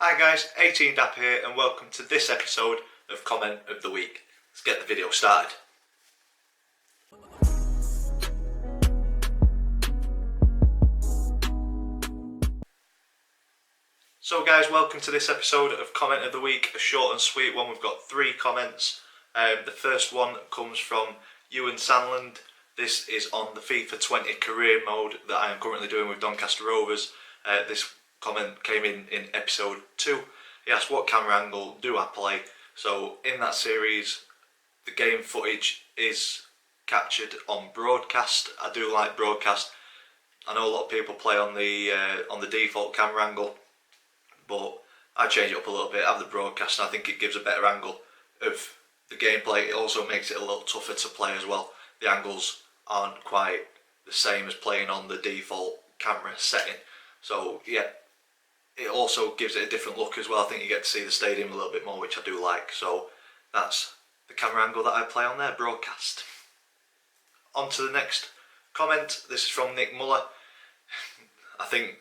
Hi guys, 18Dap here and welcome to this episode of Comment of the Week. Let's get the video started. So guys, welcome to this episode of Comment of the Week, a short and sweet one. We've got 3 comments. The first one comes from Ewan Sandland. This is on the FIFA 20 career mode that I am currently doing with Doncaster Rovers. This comment came in episode 2. He asked, what camera angle do I play? So in that series, the game footage is captured on broadcast. I do like broadcast. I know a lot of people play on the default camera angle, but I change it up a little bit. I have the broadcast, and I think it gives a better angle of the gameplay. It also makes it a little tougher to play as well. The angles aren't quite the same as playing on the default camera setting. So yeah, it also gives it a different look as well. I think you get to see the stadium a little bit more, which I do like. So that's the camera angle that I play on there, broadcast. On to the next comment. This is from Nick Muller. I think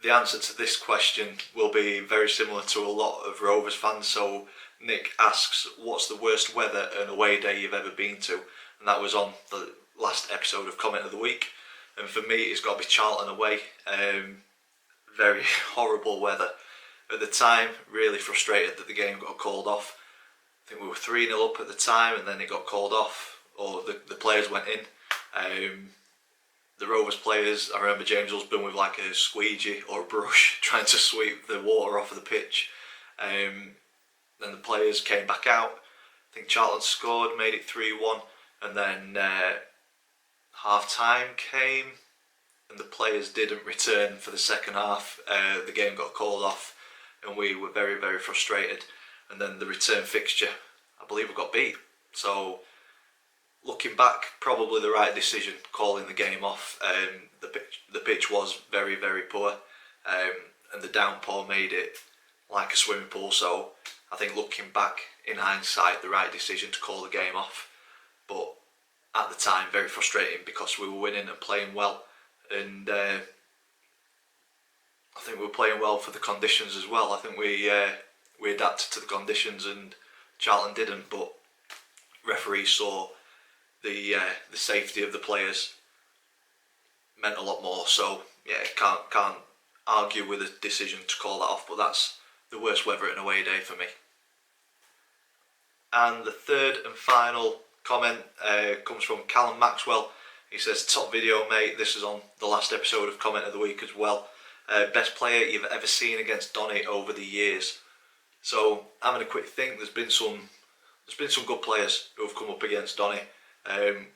the answer to this question will be very similar to a lot of Rovers fans. So Nick asks, what's the worst weather and away day you've ever been to? And that was on the last episode of Comment of the Week. And for me, it's got to be Charlton away. Very horrible weather. At the time, really frustrated that the game got called off. I think we were 3-0 up at the time, and then it got called off, or the players went in. The Rovers players, I remember James Husband with like a squeegee or a brush trying to sweep the water off of the pitch. Then the players came back out. I think Charlton scored, made it 3-1, and then half time came and the players didn't return for the second half. The game got called off and we were very, very frustrated. And then the return fixture, I believe we got beat. So looking back, probably the right decision calling the game off. The pitch was very, very poor, and the downpour made it like a swimming pool. So I think looking back in hindsight, the right decision to call the game off. But at the time, very frustrating because we were winning and playing well, and I think we were playing well for the conditions as well. I think we adapted to the conditions and Charlton didn't, but referees saw the safety of the players meant a lot more. So yeah, can't argue with a decision to call that off, but that's the worst weather at an away day for me. And the third and final comment comes from Callum Maxwell. He says, top video mate, this is on the last episode of Comment of the Week as well. Best player you've ever seen against Donny over the years. So having a quick think, there's been some good players who have come up against Donny. I'm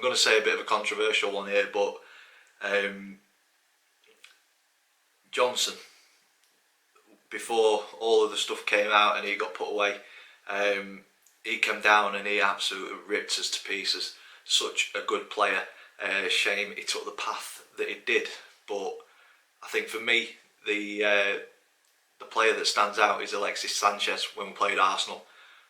gonna say a bit of a controversial one here, but Johnson, before all of the stuff came out and he got put away, he came down and he absolutely ripped us to pieces. Such a good player. Shame he took the path that he did. But I think for me, the player that stands out is Alexis Sanchez when we played Arsenal.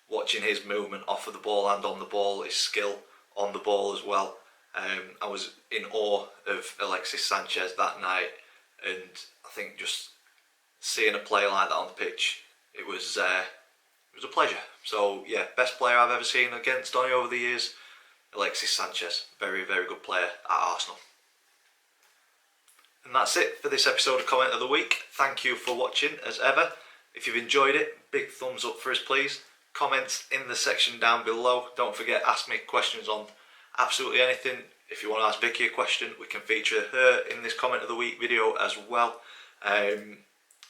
Watching his movement off of the ball and on the ball, his skill on the ball as well. I was in awe of Alexis Sanchez that night, and I think just seeing a player like that on the pitch, it was a pleasure. So yeah, best player I've ever seen against Donny over the years, Alexis Sanchez. Very, very good player at Arsenal. And that's it for this episode of Comment of the Week. Thank you for watching as ever. If you've enjoyed it, big thumbs up for us please. Comments in the section down below. Don't forget, ask me questions on absolutely anything. If you want to ask Vicky a question, we can feature her in this Comment of the Week video as well. And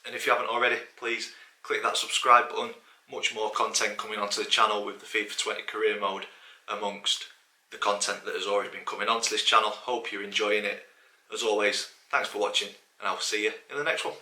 if you haven't already, please click that subscribe button. Much more content coming onto the channel with the FIFA 20 career mode amongst the content that has already been coming onto this channel. Hope you're enjoying it. As always, thanks for watching and I'll see you in the next one.